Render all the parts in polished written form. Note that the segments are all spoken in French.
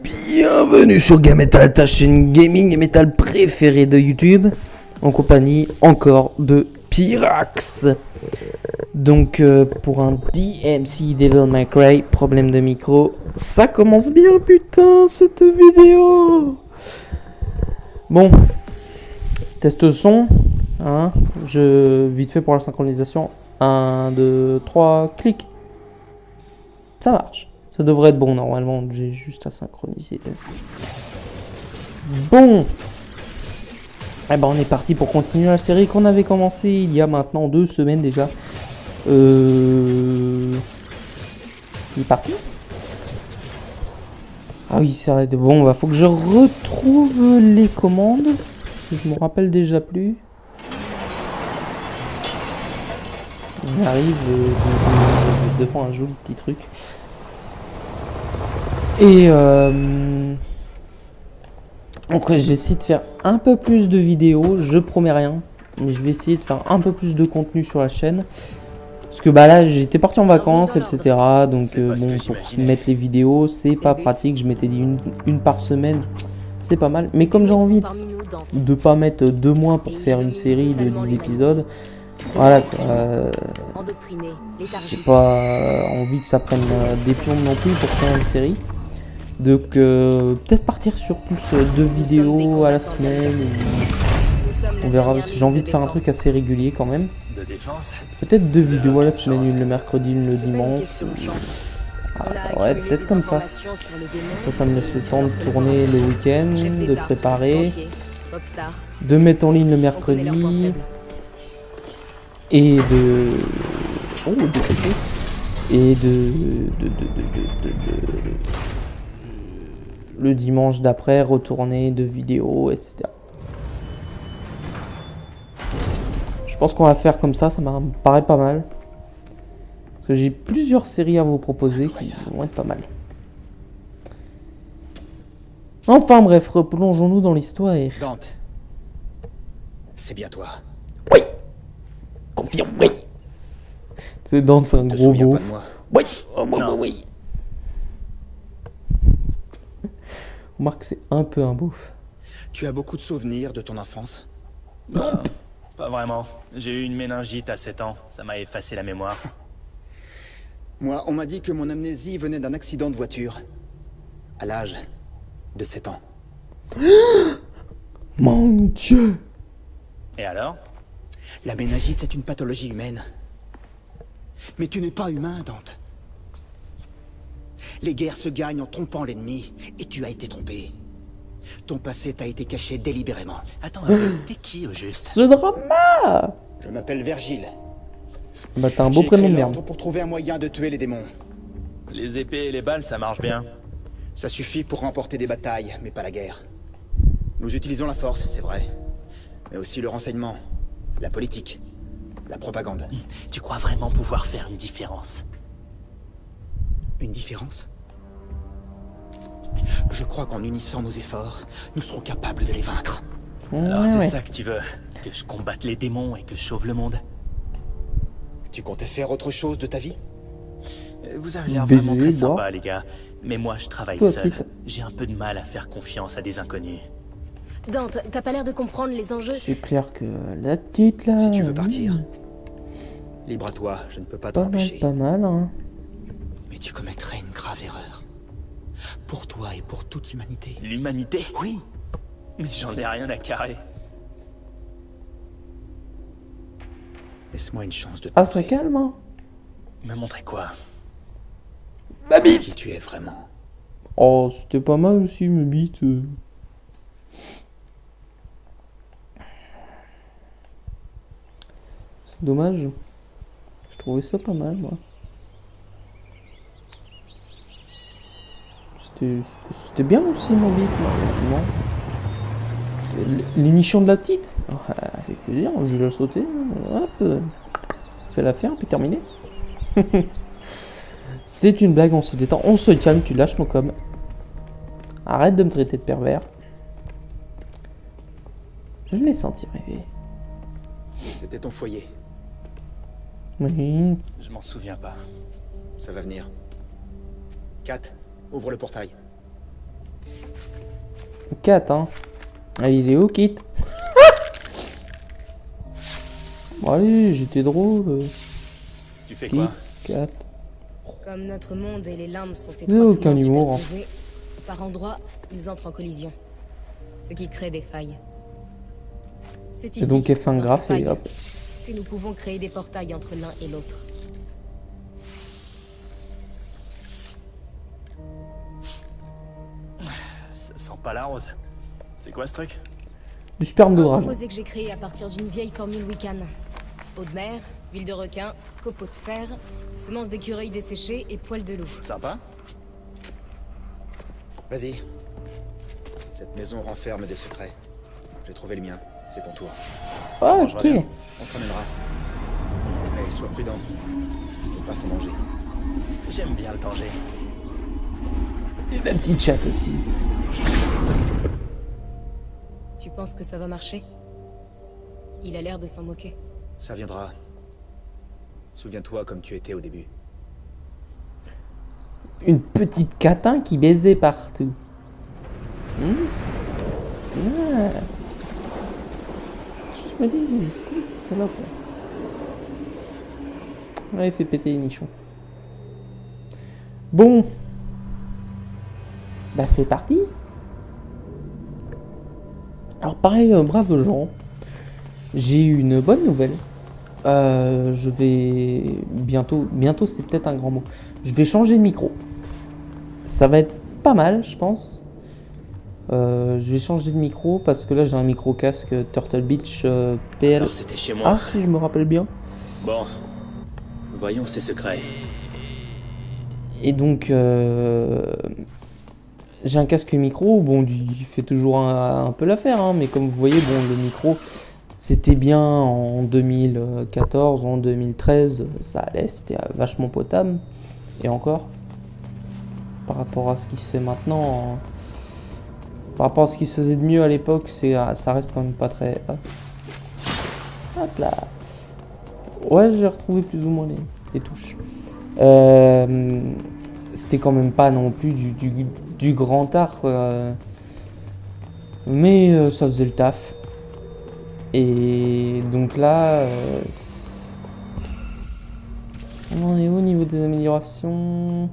Bienvenue sur Gametal, ta chaîne gaming et metal préférée de YouTube, en compagnie encore de Pyrax. Donc pour un DMC Devil May Cry, problème de micro, ça commence bien putain cette vidéo. Bon, test son, hein, vite fait pour la synchronisation, 1, 2, 3, clic, ça marche. Ça devrait être bon normalement, j'ai juste à synchroniser. Bon, eh ben on est parti pour continuer la série qu'on avait commencé il y a maintenant 2 semaines déjà. Il est parti. Ah oui, c'est vrai. Bon, bah faut que je retrouve les commandes. Je me rappelle déjà plus. On arrive devant un joli petit truc. Et donc je vais essayer de faire un peu plus de vidéos, je promets rien, mais je vais essayer de faire un peu plus de contenu sur la chaîne. Parce que bah là j'étais parti en vacances, etc. Donc bon, pour mettre les vidéos, c'est pas pratique, je m'étais dit une par semaine, c'est pas mal. Mais comme j'ai envie de pas mettre 2 mois pour faire une série de 10 épisodes, voilà, j'ai pas envie que ça prenne des plombs non plus pour faire une série. Donc peut-être partir sur plus 2 vidéos à la semaine. On verra, parce que j'ai envie de faire un truc assez régulier quand même. Peut-être 2 vidéos à la semaine, une le mercredi, une le dimanche. Ah, ouais, peut-être comme ça. Comme ça me laisse le temps de tourner le week-end, de préparer, de mettre en ligne le mercredi et de... Oh, et le dimanche d'après, retourner 2 vidéos, etc. Je pense qu'on va faire comme ça me paraît pas mal. Parce que j'ai plusieurs séries à vous proposer qui vont être pas mal. Enfin bref, replongeons-nous dans l'histoire. Dante, c'est bien toi. Oui. Confirme, oui. C'est Dante, c'est un gros beauf. Oui, oh, oui. Remarque que c'est un peu un beauf. Tu as beaucoup de souvenirs de ton enfance? Pas vraiment. J'ai eu une méningite à 7 ans. Ça m'a effacé la mémoire. Moi, on m'a dit que mon amnésie venait d'un accident de voiture. À l'âge de 7 ans. Mon Dieu! Et alors? La méningite, c'est une pathologie humaine. Mais tu n'es pas humain, Dante. Les guerres se gagnent en trompant l'ennemi, et tu as été trompé. Ton passé t'a été caché délibérément. Attends un peu, t'es qui au juste? Ce drama! Je m'appelle Virgile. Bah t'as un beau prénom de J'ai écrit merde. l'ordre pour trouver un moyen de tuer les démons. Les épées et les balles, ça marche bien. Ça suffit pour remporter des batailles, mais pas la guerre. Nous utilisons la force, c'est vrai. Mais aussi le renseignement, la politique, la propagande. Tu crois vraiment pouvoir faire une différence? Une différence? Je crois qu'en unissant nos efforts, nous serons capables de les vaincre. Alors c'est ouais. ça que tu veux? Que je combatte les démons et que je sauve le monde? Tu comptais faire autre chose de ta vie? Vous avez l'air Baiser, vraiment très boire. sympa, les gars. Mais moi, je travaille Toi, seul. petite. J'ai un peu de mal à faire confiance à des inconnus. Dante, t'as pas l'air de comprendre les enjeux. C'est clair que la petite là... Si tu veux partir, libre à toi, je ne peux pas Pas mal, t'empêcher. pas mal, hein. Mais tu commettrais une grave erreur. Pour toi et pour toute l'humanité. L'humanité? Oui. Mais j'en ai rien à carrer. Laisse-moi une chance de te Ah, ça montrer calme, hein. Me montrer quoi? Ma bite! qui tu es vraiment. Oh, c'était pas mal aussi, ma bite. C'est dommage. Je trouvais ça pas mal, moi. C'était bien aussi, ma bite, moi. L'émission de la petite. Oh, avec plaisir, je vais la sauter. Hop. Fais l'affaire, puis terminé. C'est une blague, on se détend, on se calme, tu lâches nos coms. Arrête de me traiter de pervers. Je l'ai senti rêver. C'était ton foyer. Oui. Je m'en souviens pas. Ça va venir. Kat, ouvre le portail. 4, hein. Ah, il est au kit. Bon, allez, j'étais drôle. Tu fais quoi? 4. Comme notre monde et les limbes sont Vous avez aucun étroitement humour. superposés, par endroits, ils entrent en collision. Ce qui crée des failles. C'est Et donc ici, F1 dans graphe ces failles, et hop. que nous pouvons créer des portails entre l'un et l'autre. Ça sent pas la rose. C'est quoi ce truc? Du sperme de Un dragon. composé que j'ai créé à partir d'une vieille formule Wiccan. Eau de mer, huile de requin, copeaux de fer, semences d'écureuil desséchées et poils de loup. Sympa? Vas-y. Cette maison renferme des secrets. J'ai trouvé le mien. C'est ton tour. Ah, je ok. reviens. On te ramènera. Mais sois prudent. Ne faut pas s'en manger. J'aime bien le danger. Et la petite chatte aussi. Tu penses que ça va marcher? Il a l'air de s'en moquer. Ça viendra. Souviens-toi comme tu étais au début. Une petite catin qui baisait partout. Ah. Je me dis, c'était une petite salope. Ouais, il fait péter les nichons. Bon. Bah c'est parti. Alors pareil, braves gens. J'ai une bonne nouvelle. Je vais bientôt c'est peut-être un grand mot. Je vais changer de micro. Ça va être pas mal, je pense. Je vais changer de micro parce que là j'ai un micro casque Turtle Beach PL. Alors c'était chez moi. Ah si je me rappelle bien. Bon. Voyons ces secrets. Et donc j'ai un casque micro. Bon, il fait toujours un peu l'affaire, hein, mais comme vous voyez, bon, le micro c'était bien en 2014, en 2013, ça allait, c'était vachement potable. Et encore, par rapport à ce qui se fait maintenant, par rapport à ce qui se faisait de mieux à l'époque, ça reste quand même pas très. Hop là. Ouais, j'ai retrouvé plus ou moins les touches. C'était quand même pas non plus du grand art, quoi. Mais ça faisait le taf. Et donc là, on en est au niveau des améliorations.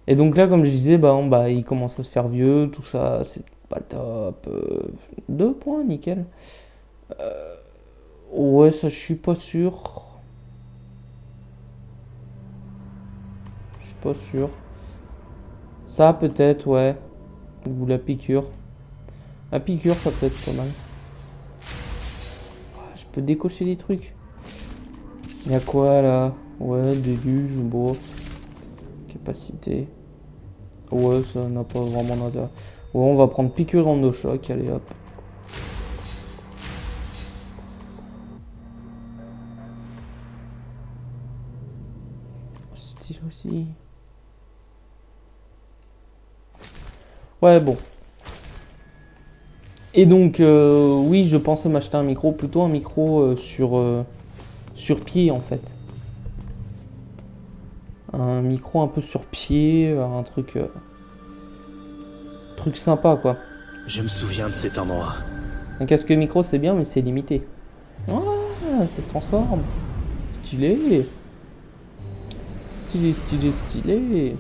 Et donc là, comme je disais, bah, il commence à se faire vieux, tout ça, c'est pas le top. 2 points, nickel. Ouais, ça, je suis pas sûr. Je suis pas sûr. Ça, peut-être, ouais. Ou la piqûre. La piqûre, ça peut être pas mal. Je peux décocher des trucs. Il y a quoi là? Ouais, déluge, bon. Capacité. Ouais, ça n'a pas vraiment d'intérêt. Ouais, on va prendre piqûre en choc, allez hop. Style aussi. Ouais, bon. Et donc, oui, je pensais m'acheter un micro, plutôt un micro sur pied en fait. Un micro un peu sur pied, un truc sympa quoi. Je me souviens de cet endroit. Un casque micro c'est bien mais c'est limité. Ah, ça se transforme. Stylé. Stylé.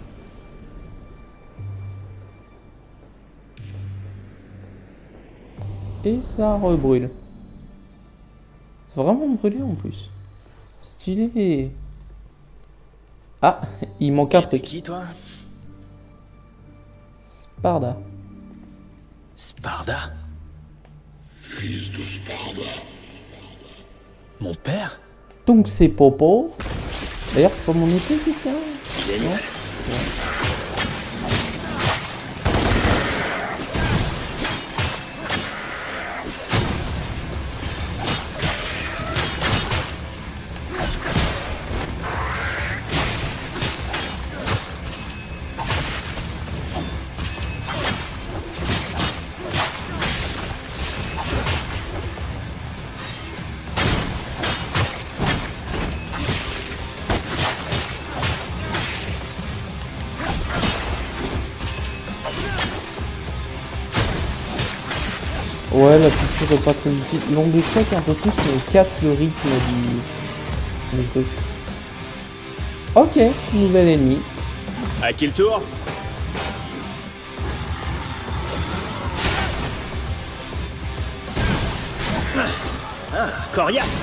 Et ça rebrûle. C'est vraiment brûlé en plus. Stylé. Ah, il manque un T'es truc. qui toi? Sparda. Sparda? Fils de Sparda. Mon père? Donc c'est Popo. D'ailleurs, c'est pas mon épée qui tient. Génial. Ouais, la culture est pas très difficile. L'onde de choc un peu plus, mais casse le rythme du truc. Ok, nouvel ennemi. À qui le tour? Ah, coriace!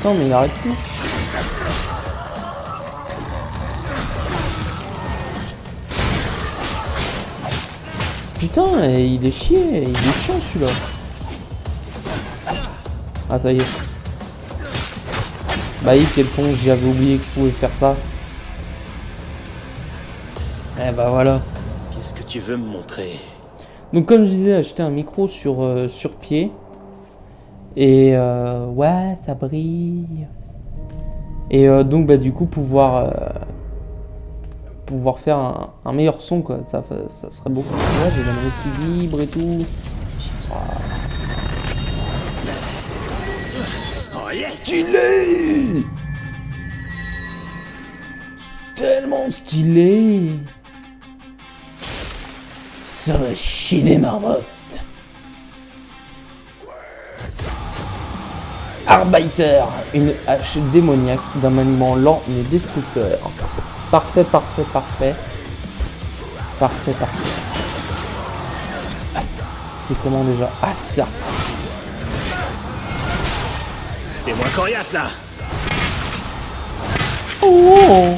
Non, mais il arrête plus. Putain, il est chiant celui-là. Ah, ça y est. Bah, quel con, j'avais oublié que je pouvais faire ça. Eh bah voilà. Qu'est-ce que tu veux me montrer? Donc, comme je disais, acheter un micro sur pied. Et ouais, ça brille. Et donc, bah, du coup, pouvoir faire un meilleur son, quoi. Ça serait beaucoup. Ouais, j'ai la manette qui vibre et tout. Oh yes! Stylé! C'est tellement stylé! Ça va chier des marmottes! Arbeiter, une hache démoniaque d'un maniement lent mais destructeur. Parfait, parfait, parfait. Parfait, parfait. C'est comment déjà? Ah, c'est ça! T'es moins coriace là! Oh!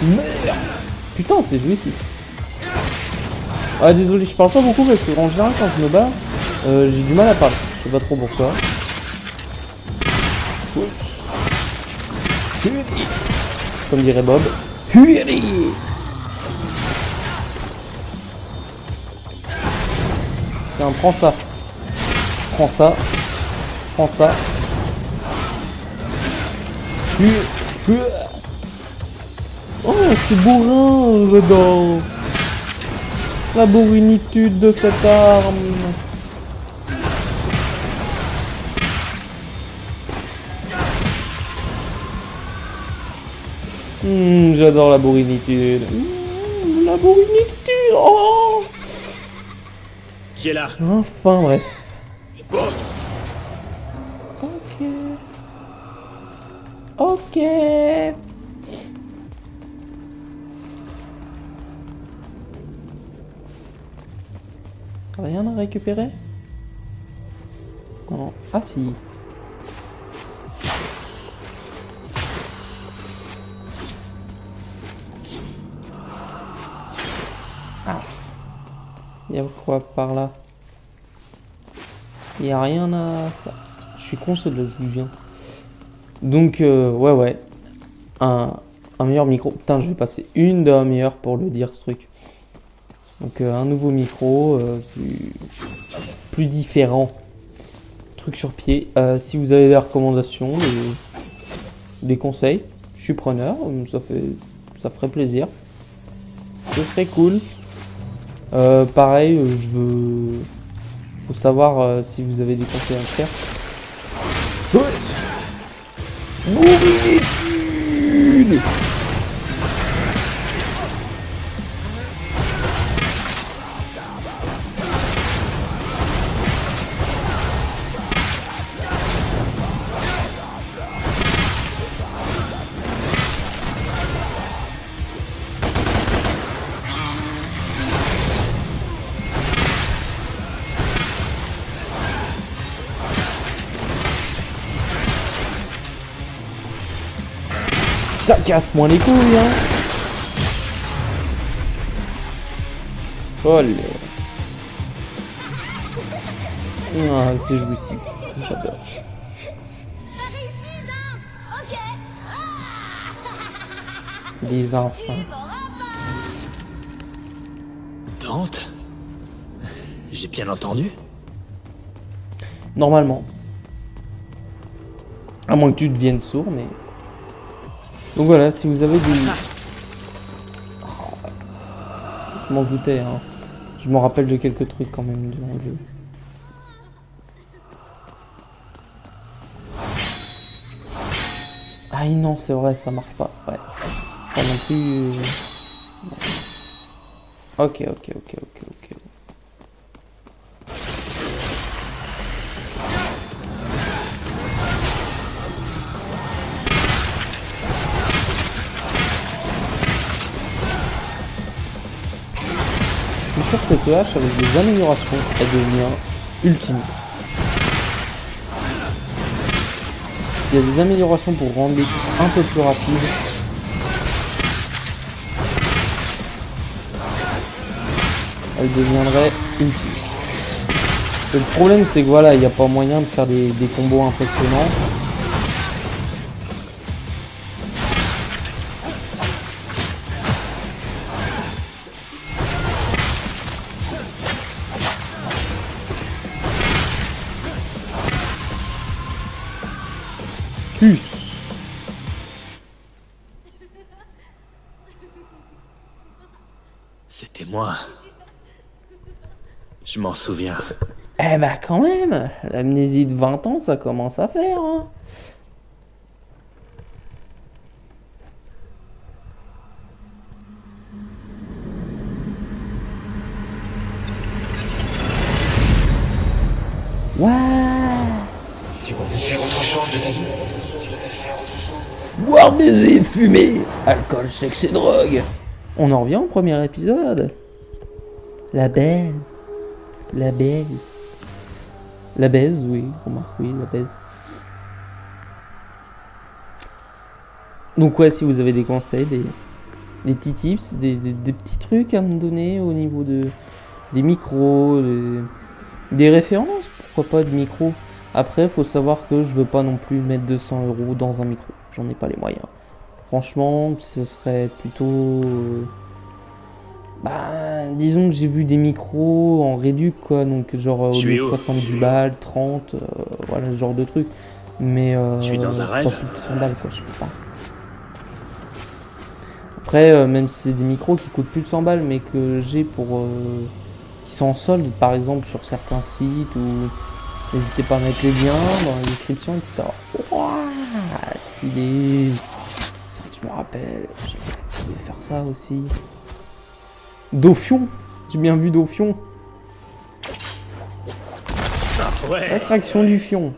Merde. Putain, c'est jouissif. Ah, désolé, je parle pas beaucoup parce que en général, quand je me bats, j'ai du mal à parler. Je sais pas trop pourquoi. Comme dirait Bob. Tiens, prends ça. Prends ça. Prends ça. Oh, c'est bourrin, j'adore. La bourrinitude de cette arme. J'adore la bourrinitude. La bourrinitude. Oh. Qui est là? Enfin, bref. Oh. Ok. Ok. Rien à récupérer? Non. Ah si. Ah. Il y a quoi par là? Il y a rien à... Je suis con, c'est de là d'où je viens. Donc, ouais. Un meilleur micro. Putain, je vais passer une demi-heure pour le dire, ce truc. Donc, un nouveau micro, plus différent. Truc sur pied. Si vous avez des recommandations, des conseils, je suis preneur. Ça ferait plaisir. Ce serait cool. Pareil, faut savoir si vous avez des conseils à faire. Bourrinitude. Ça casse moins les couilles, hein. Olé. Ah, c'est jouissif. J'adore. Par ici, non. Ok. Les enfants. Dante? J'ai bien entendu? Normalement. À moins que tu deviennes sourd, mais... Donc voilà, si vous avez des... Oh. Je m'en doutais, hein. Je me rappelle de quelques trucs quand même durant le jeu. Ah non, c'est vrai, ça marche pas. Ouais. Pas non plus... Ok. Je suis sûr que cette hache, avec des améliorations, elle devient ultime. S'il y a des améliorations pour rendre les coups un peu plus rapides, elle deviendrait ultime. Le problème, c'est que voilà, il n'y a pas moyen de faire des combos impressionnants. Plus. C'était moi. Je m'en souviens. Eh bah quand même, l'amnésie de 20 ans, ça commence à faire, hein. Ouais. Tu comptes faire autre chose de ta vie? Boire, baiser, fumer, alcool, sexe et drogue. On en revient au premier épisode. La baise. La baise. La baise, oui. Remarque, oui, la baise. Donc ouais, si vous avez des conseils, des petits tips, des petits trucs à me donner au niveau des micros, des références, pourquoi pas de micros. Après, faut savoir que je veux pas non plus mettre 200 € dans un micro. J'en ai pas les moyens. Franchement, ce serait plutôt... disons que j'ai vu des micros en réduc, quoi. Donc genre au lieu de 70 balles, 30, voilà, ce genre de truc. Mais Je suis dans un pas rêve. plus de 100 balles, quoi, je peux pas. Après, même si c'est des micros qui coûtent plus de 100 balles, mais que j'ai pour... qui sont en solde, par exemple, sur certains sites, ou... N'hésitez pas à mettre les liens dans la description, etc. Ouah, stylé. C'est vrai que je me rappelle, j'aurais pu faire ça aussi. Dauphion, j'ai bien vu Dauphion. Ouais. Attraction du Fion.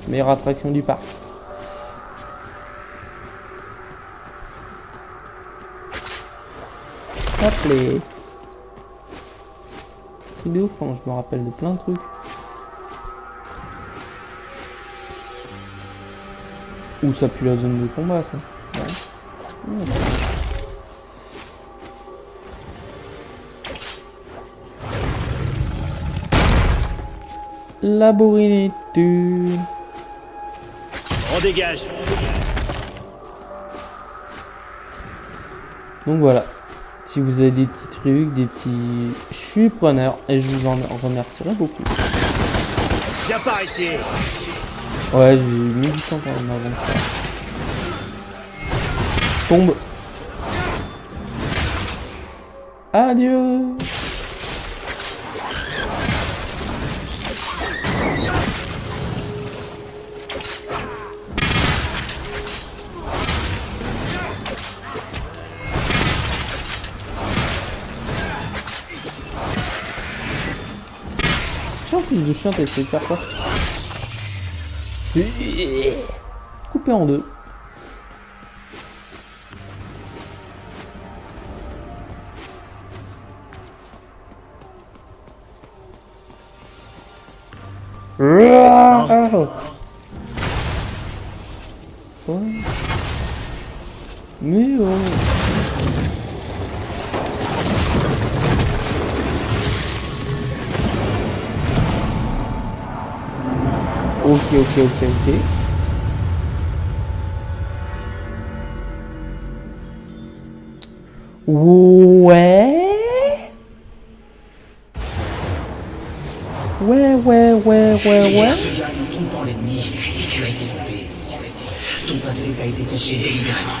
Meilleure attraction du parc. Hop les. Truc de ouf quand je me rappelle de plein de trucs. Où ça pue la zone de combat, ça. Ouais. Mmh. Laborer On dégage. Donc voilà. Si vous avez des petits trucs, des petits... Je suis preneur et je vous en remercierai beaucoup. Viens par ici. Ouais, j'ai 1800 quand même avant de faire. Tombe. Adieu. Tiens, fils de chien, t'as essayé de faire quoi? Coupé en deux. Ouais. Mais oh. Ok. Ouais. Ce gars nous trompant l'ennemi et tu as été trompé. Ton passé a été caché délibérément.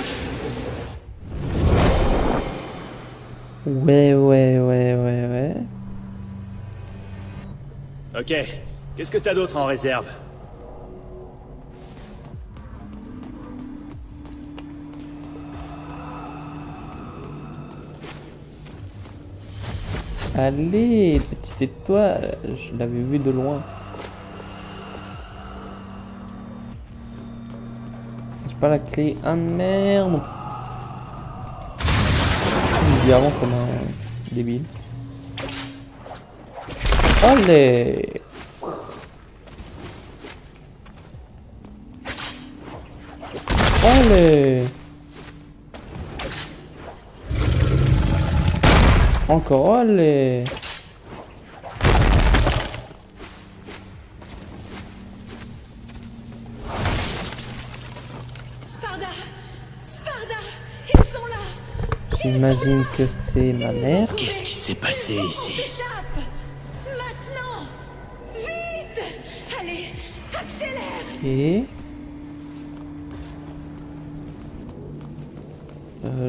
Ouais. Ok, qu'est-ce que t'as d'autre en réserve? Allez, petite étoile, je l'avais vu de loin. J'ai pas la clé. Ah merde. Je dis avant comme un débile. Allez. Allez. Encore, allez. Sparda, ils sont là. J'imagine que c'est ma mère. Qu'est-ce qui s'est passé ici? S'échappe. Maintenant. Vite. Allez, accélère. Ok.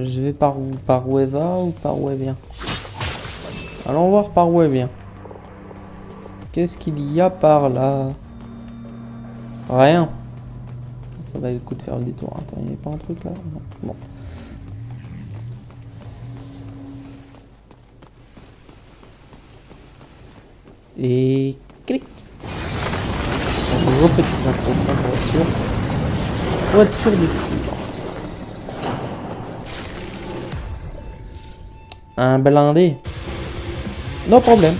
Je vais par où? Par où elle va ou par où elle vient? Allons voir par où elle vient. Qu'est-ce qu'il y a par là? Rien. Ça va le coup de faire le détour. Attends, il n'y a pas un truc là? Non. Bon. Et clic. Un nouveau petit introduction pour être sûr. Pour être sûr de tout. Un blindé. No problème.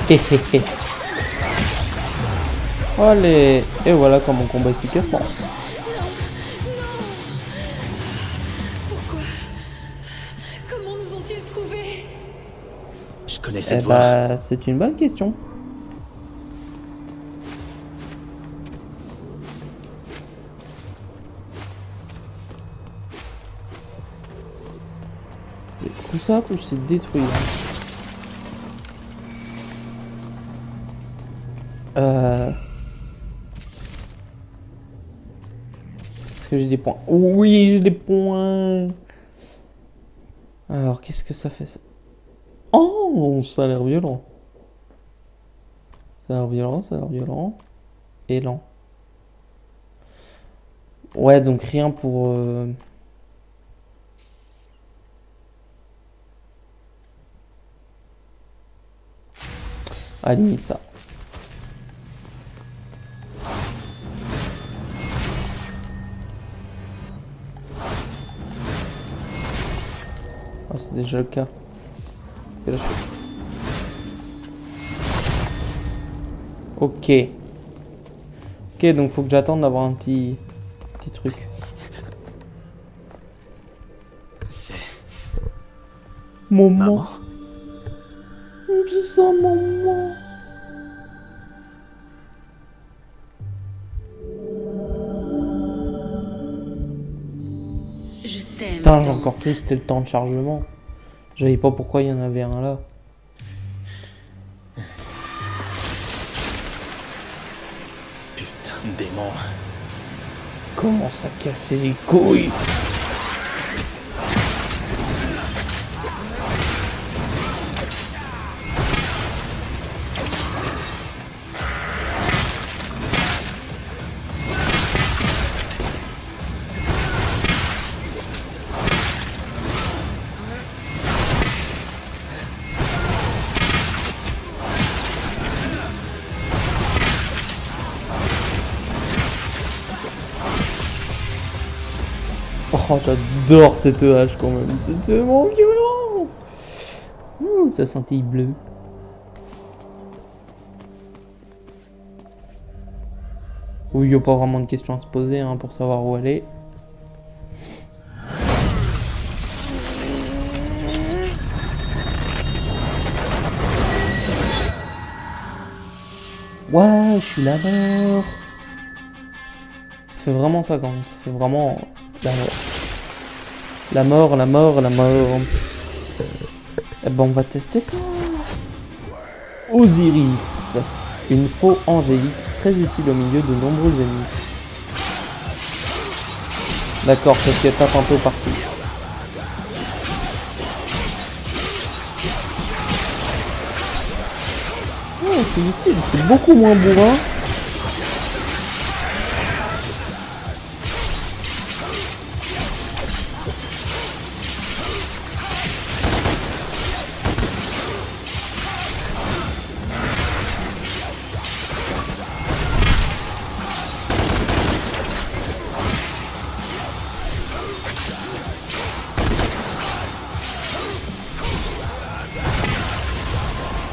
Hehehe. Allez. Et voilà comment on combat efficacement. Pourquoi? Comment nous ont-ils trouvés? Je connais Eh cette voix. bah, c'est une bonne question. Tout ça pour se détruire. Est-ce que j'ai des points? Oui, j'ai des points. Alors, qu'est-ce que ça fait ça? Oh, ça a l'air violent. Ça a l'air violent. Et lent. Ouais, donc rien pour... À la limite ça. Oh, c'est déjà le cas. Et là, ok. Ok, donc faut que j'attende d'avoir un petit truc. C'est... Maman. Maman? C'est ça, maman. Je t'aime. Putain, j'ai encore plus, c'était le temps de chargement. Je savais pas pourquoi il y en avait un là. Putain de démon. Comment ça casser les couilles? Oh, j'adore cette hache quand même, c'est tellement violent. Ça scintille bleu. Oui, il n'y a pas vraiment de questions à se poser hein, pour savoir où aller. Ouais, je suis la mort. Ça fait vraiment ça quand même. Ça fait vraiment la mort. La mort, la mort, la mort. Eh ben on va tester ça. Osiris. Une faux angélique très utile au milieu de nombreux ennemis. D'accord, parce qu'elle tape un peu partout. Ouais, c'est du style, c'est beaucoup moins bourrin.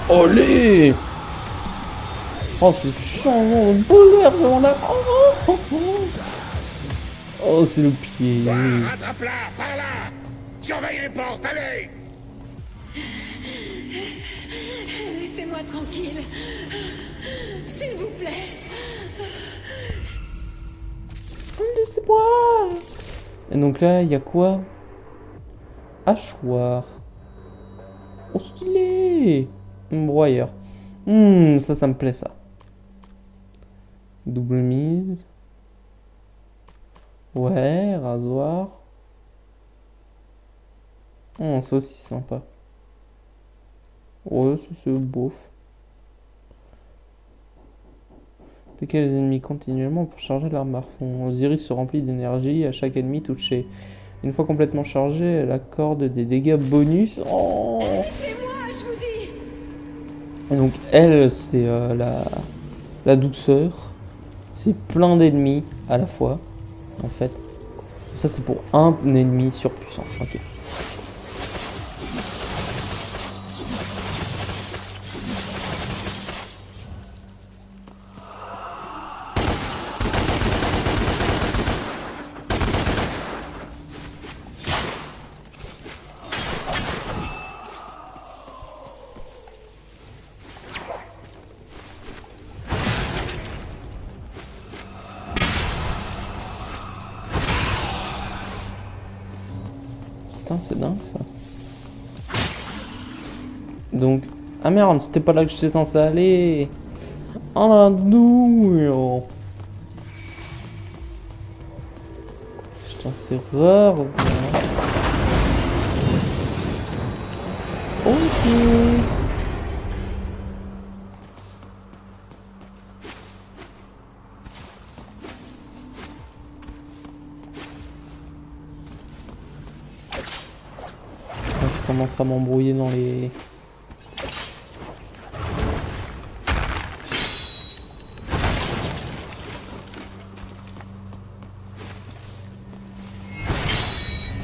Olé! Oh, ce changement de bouleversement là! Oh, c'est le pied! Attrape-la, par là! Surveille les portes, allez! Laissez-moi tranquille. S'il vous plaît. Laissez-moi! Et donc là, il y a quoi? Hachoir. Oh, stylé! Broyeur. Ça me plaît, ça. Double mise. Ouais, rasoir. Oh, ça aussi sympa. Ouais, c'est beauf. Attaquez les ennemis continuellement pour charger l'arme à fond. Osiris se remplit d'énergie à chaque ennemi touché. Une fois complètement chargé, elle accorde des dégâts bonus. Oh! Et donc elle, c'est la douceur. C'est plein d'ennemis à la fois, en fait. Et ça, c'est pour un ennemi surpuissant. Ok. Putain, c'est dingue ça. Donc, ah merde, c'était pas là que j'étais censé aller. Oh la douille. Putain, c'est rare. Ok. Je commence à m'embrouiller dans les...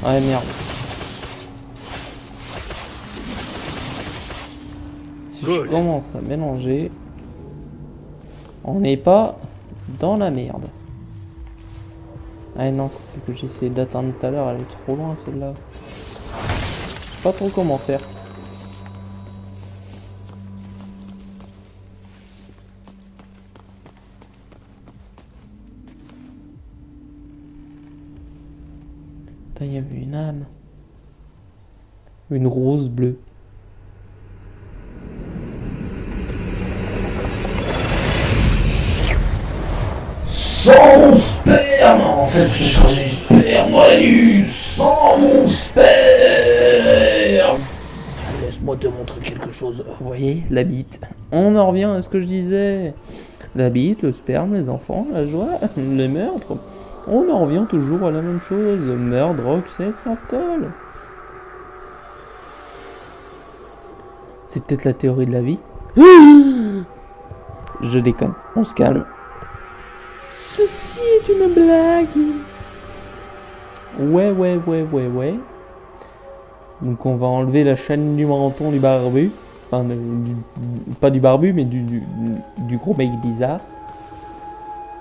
Ouais, merde. Si je commence à mélanger, on n'est pas dans la merde. Ah non, c'est que j'ai essayé d'atteindre tout à l'heure, elle est trop loin celle-là. Je sais pas trop comment faire. Il y avait une âme. Une rose bleue. Sans sperme! En fait, c'est du sperme dans la nuit! Sans mon sperme! Laisse-moi te montrer quelque chose. Vous voyez, la bite. On en revient à ce que je disais. La bite, le sperme, les enfants, la joie, les meurtres. On en revient toujours à la même chose. Meurtre, drogue, c'est alcool. C'est peut-être la théorie de la vie. Je déconne. On se calme. Ceci est une blague. Ouais. Donc on va enlever la chaîne du menton du barbu. Enfin, pas du barbu, mais du gros mec bizarre.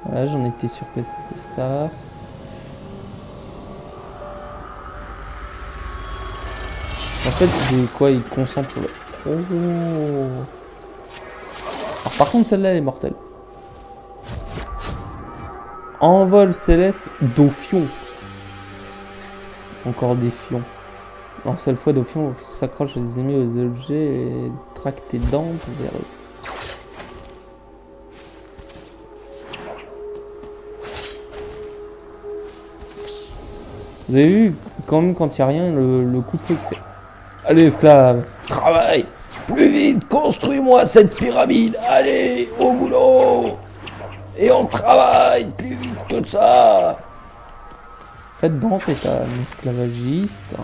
Voilà, j'en étais sûr que c'était ça. En fait, c'est quoi? Il concentre le... Oh. Alors Par contre, celle-là, elle est mortelle. Envol céleste d'Ophion. Encore des fions. En seule fois d'Ophion s'accroche à des ennemis aux objets et traque tes dents vers eux. Vous avez vu, quand même, quand il n'y a rien, le coup de feu fait. Allez, esclave, travaille. Plus vite, construis-moi cette pyramide. Allez, au boulot. Et on travaille plus vite que ça. En fait, Dante est un esclavagiste.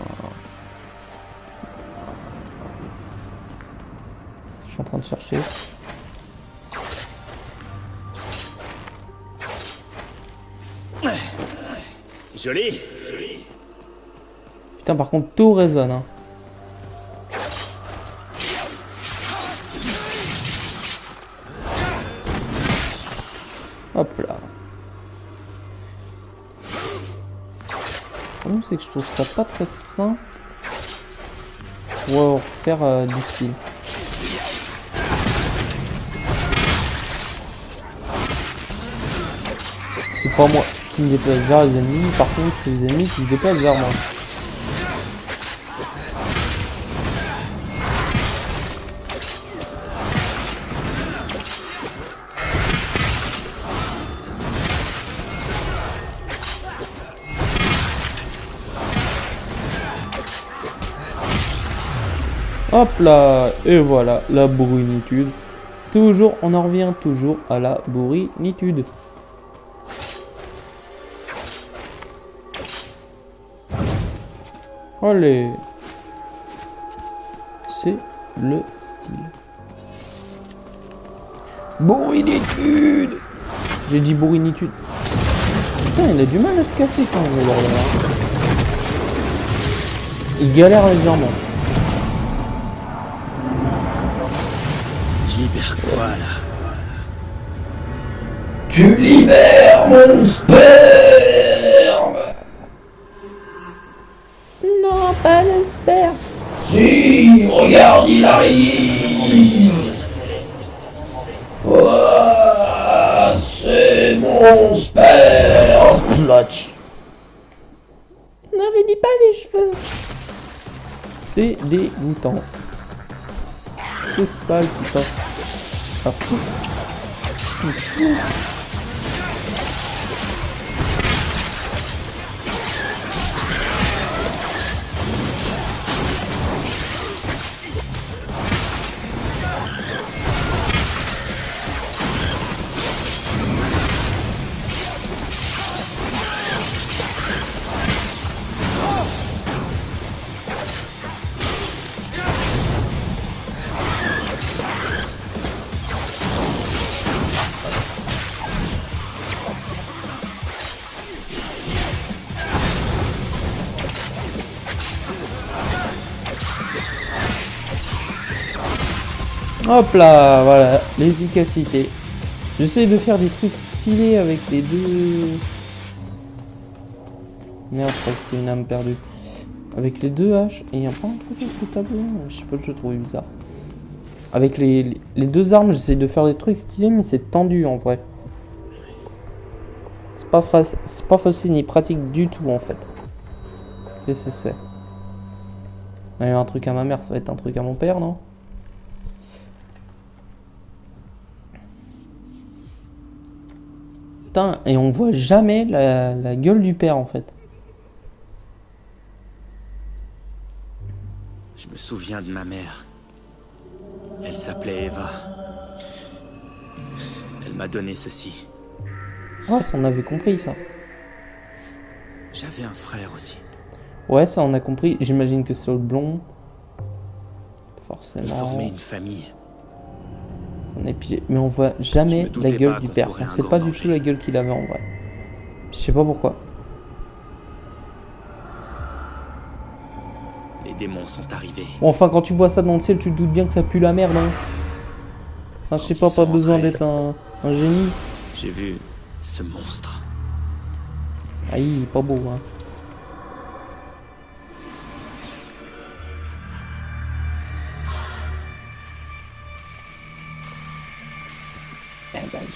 Je suis en train de chercher. Joli. Putain, par contre, tout résonne. Hein. Hop là. Le problème, c'est que je trouve ça pas très sain pour faire du style. C'est pas moi qui me déplace vers les ennemis, par contre, c'est les ennemis qui se déplacent vers moi. Hop là, et voilà, la bourrinitude. Toujours, on en revient toujours à la bourrinitude. Allez. C'est le style. Bourrinitude. J'ai dit bourrinitude. Putain, il a du mal à se casser quand même, le bordel. Il galère légèrement. Je libère quoi là? Tu libères mon sperme. Non, pas le sperme. Si, regarde, il arrive. Ouah, c'est mon sperme. Splotch. N'avez dit pas les cheveux. C'est dégoûtant. C'est sale, putain. Ah, hop là, voilà, l'efficacité. J'essaie de faire des trucs stylés avec les deux... Merde, je crois que c'était une âme perdue. Avec les deux haches, et il n'y a pas un truc sur ce tableau, je sais pas, je le trouve bizarre. Avec les deux armes, j'essaie de faire des trucs stylés, mais c'est tendu en vrai. C'est pas facile ni pratique du tout en fait. Qu'est-ce que c'est? Il y a un truc à ma mère, ça va être un truc à mon père, non? Putain, et on voit jamais la gueule du père en fait. Je me souviens de ma mère. Elle s'appelait Eva. Elle m'a donné ceci. Ouais, ça on avait compris ça. J'avais un frère aussi. Ouais, ça on a compris. J'imagine que c'est le blond. Forcément. Il formait une famille. On est pigé. Mais on voit jamais la gueule du père. On sait pas du tout la gueule qu'il avait en vrai. Je sais pas pourquoi. Les démons sont arrivés. Bon, enfin, quand tu vois ça dans le ciel, tu te doutes bien que ça pue la merde, hein. Enfin, je sais pas, pas besoin d'être un génie. J'ai vu ce monstre. Aïe, pas beau, hein.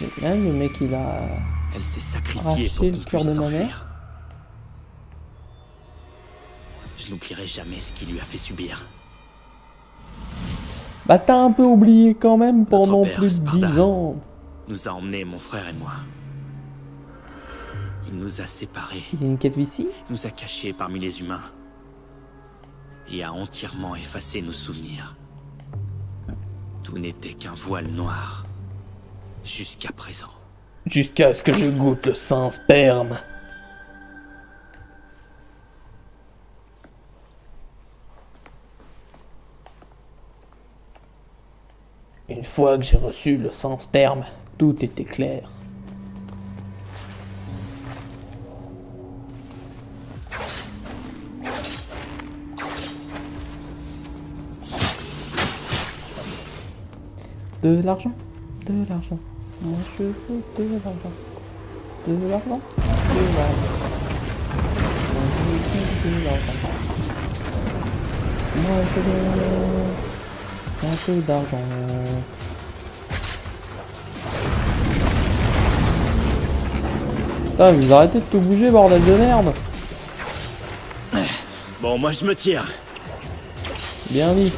Génial, le mec il a Elle s'est sacrifiée arraché pour le qu'on cœur puisse de ma s'enfuir. mère. Je n'oublierai jamais ce qu'il lui a fait subir. Bah t'as un peu oublié quand même pendant père, plus de Sparda. 10 ans. Nous a emmenés, mon frère et moi. Il nous a séparés, Il y a une quête ici. nous a cachés parmi les humains. Et a entièrement effacé nos souvenirs. Tout n'était qu'un voile noir. Jusqu'à présent. Jusqu'à ce que je goûte le saint sperme. Une fois que j'ai reçu le saint sperme, tout était clair. De l'argent, de l'argent. Moi je veux de l'argent. De l'argent, de l'argent. Moi je veux de l'argent. Moi je veux un peu d'argent. Putain, vous arrêtez de tout bouger, bordel de merde. Bon, moi je me tire. Bien dit.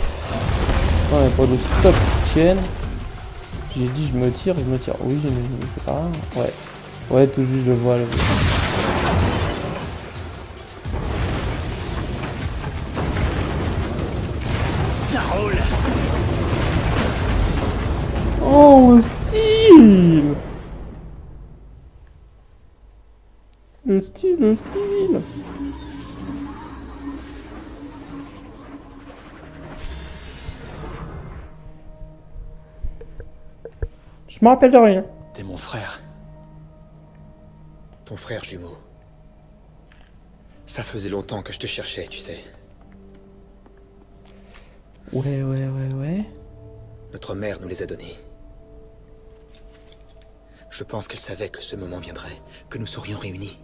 Non, il n'y a pas de stop qui tienne. J'ai dit je me tire. Oui, c'est pas grave. Ouais. Ouais, tout juste je vois le... Ça roule. Oh, le style. Le style, le style. Je me rappelle de rien. T'es mon frère. Ton frère jumeau. Ça faisait longtemps que je te cherchais, tu sais. Ouais. Notre mère nous les a donnés. Je pense qu'elle savait que ce moment viendrait, que nous serions réunis.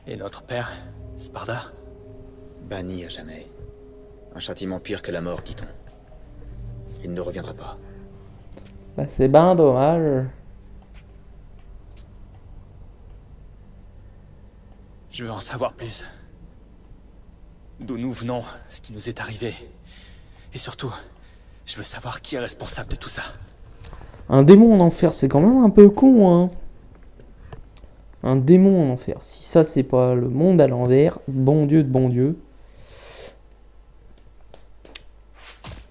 Et notre père, Sparda? Banni à jamais. Un châtiment pire que la mort, dit-on. Il ne reviendra pas. Bah, c'est ben dommage. Je veux en savoir plus. D'où nous venons, ce qui nous est arrivé. Et surtout, je veux savoir qui est responsable de tout ça. Un démon en enfer, c'est quand même un peu con, hein. Un démon en enfer. Si ça, c'est pas le monde à l'envers, bon Dieu de bon Dieu.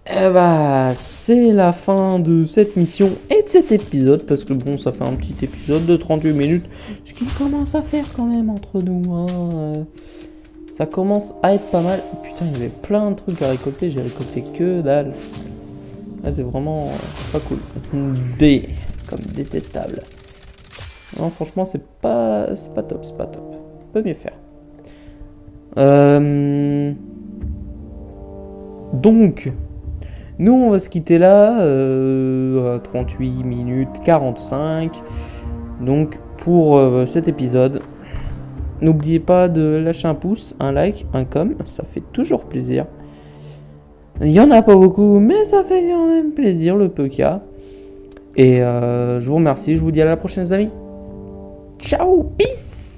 Eh bah, c'est la fin de cette mission et de cet épisode, parce que bon, ça fait un petit épisode de 38 minutes, ce qui commence à faire quand même entre nous, hein. Ça commence à être pas mal. Putain, il y avait plein de trucs à récolter, j'ai récolté que dalle. Là, c'est vraiment pas cool. D, comme détestable. Non, franchement, c'est pas top, c'est pas top. On peut mieux faire. Donc, nous, on va se quitter là, à 38 minutes 45. Donc, pour cet épisode, n'oubliez pas de lâcher un pouce, un like, un com, ça fait toujours plaisir. Il y en a pas beaucoup, mais ça fait quand même plaisir, le peu qu'il y a. Et je vous remercie, je vous dis à la prochaine, les amis. Ciao, peace.